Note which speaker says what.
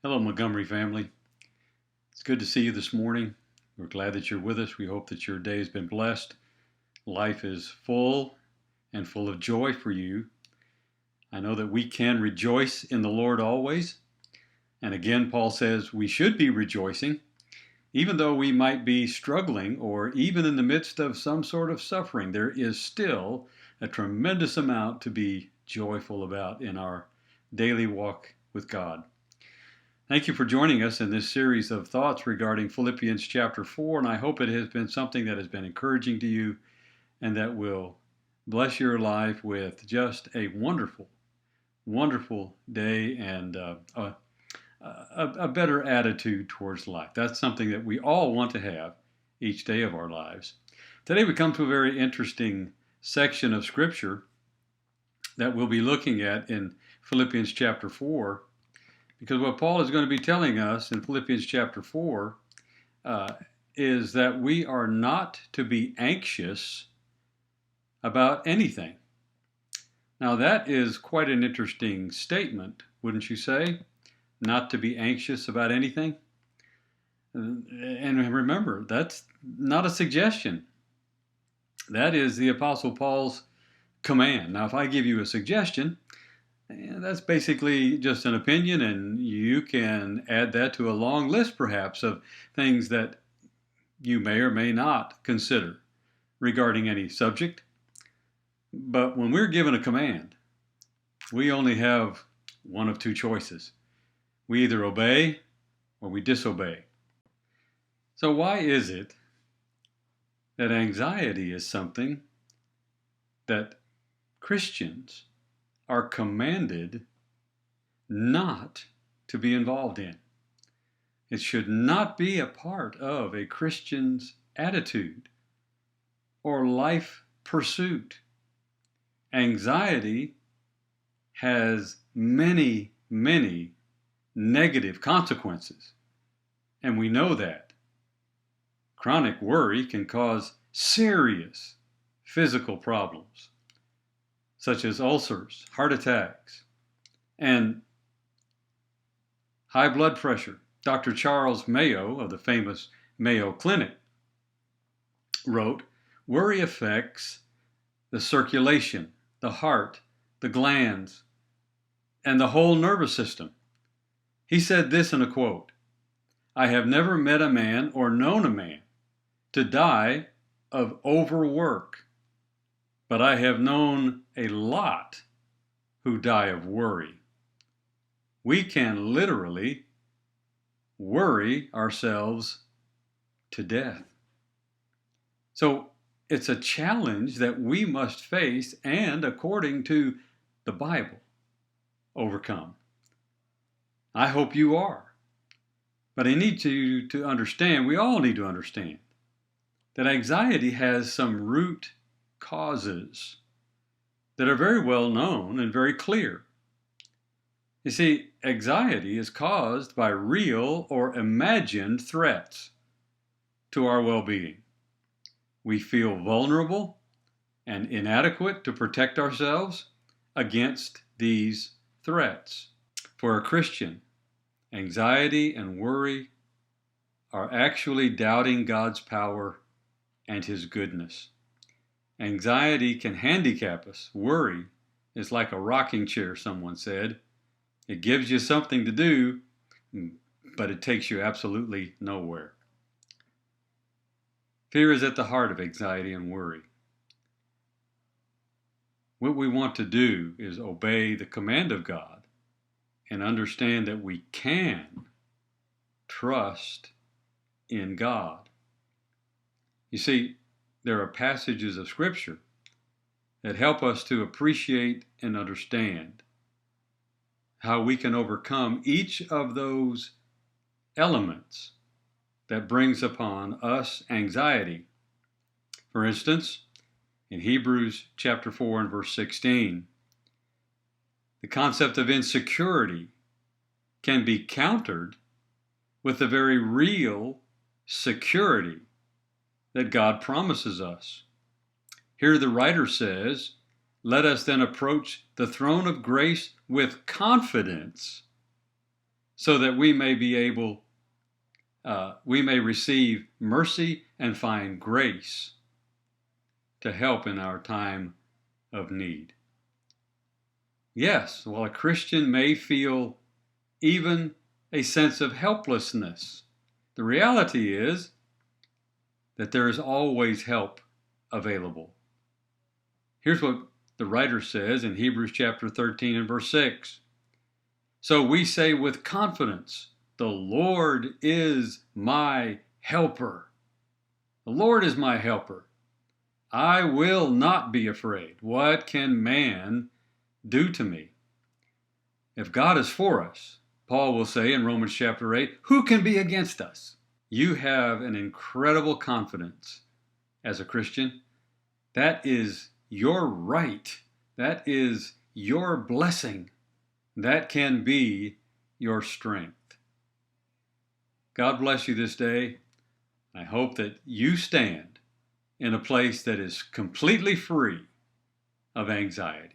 Speaker 1: Hello, Montgomery family. It's good to see you this morning. We're glad that you're with us. We hope that your day has been blessed. Life is full and full of joy for you. I know that we can rejoice in the Lord always. And again, Paul says we should be rejoicing, even though we might be struggling or even in the midst of some sort of suffering. There is still a tremendous amount to be joyful about in our daily walk with God. Thank you for joining us in this series of thoughts regarding Philippians chapter 4, and I hope it has been something that has been encouraging to you and that will bless your life with just a wonderful, wonderful day and a better attitude towards life. That's something that we all want to have each day of our lives. Today we come to a very interesting section of Scripture that we'll be looking at in Philippians chapter 4. Because what Paul is going to be telling us in Philippians chapter 4 is that we are not to be anxious about anything. Now that is quite an interesting statement, wouldn't you say? Not to be anxious about anything. And remember, that's not a suggestion. That is the Apostle Paul's command. Now if I give you a suggestion, that's basically just an opinion, and you can add that to a long list, perhaps, of things that you may or may not consider regarding any subject. But when we're given a command, we only have one of two choices. We either obey or we disobey. So why is it that anxiety is something that Christians are commanded not to be involved in? It should not be a part of a Christian's attitude or life pursuit. Anxiety has many, many negative consequences, and we know that. Chronic worry can cause serious physical problems, such as ulcers, heart attacks, and high blood pressure. Dr. Charles Mayo of the famous Mayo Clinic wrote, "Worry affects the circulation, the heart, the glands, and the whole nervous system." He said this in a quote, "I have never met a man or known a man to die of overwork, but I have known a lot who die of worry." We can literally worry ourselves to death. So it's a challenge that we must face and, according to the Bible, overcome. I hope you are. But I need you to understand, we all need to understand, that anxiety has some root causes that are very well known and very clear. You see, anxiety is caused by real or imagined threats to our well-being. We feel vulnerable and inadequate to protect ourselves against these threats. For a Christian, anxiety and worry are actually doubting God's power and His goodness. Anxiety can handicap us. Worry is like a rocking chair, someone said. It gives you something to do, but it takes you absolutely nowhere. Fear is at the heart of anxiety and worry. What we want to do is obey the command of God and understand that we can trust in God. You see, there are passages of Scripture that help us to appreciate and understand how we can overcome each of those elements that brings upon us anxiety. For instance, in Hebrews chapter 4 and verse 16, the concept of insecurity can be countered with the very real security that God promises us. Here the writer says, "Let us then approach the throne of grace with confidence so that we may be able, we may receive mercy and find grace to help in our time of need. Yes, while a Christian may feel even a sense of helplessness, the reality is that there is always help available. Here's what the writer says in Hebrews chapter 13 and verse 6. So we say with confidence, the Lord is my helper. The Lord is my helper. I will not be afraid. What can man do to me? If God is for us, Paul will say in Romans chapter 8, who can be against us? You have an incredible confidence as a Christian. That is your right. That is your blessing. That can be your strength. God bless you this day. I hope that you stand in a place that is completely free of anxiety.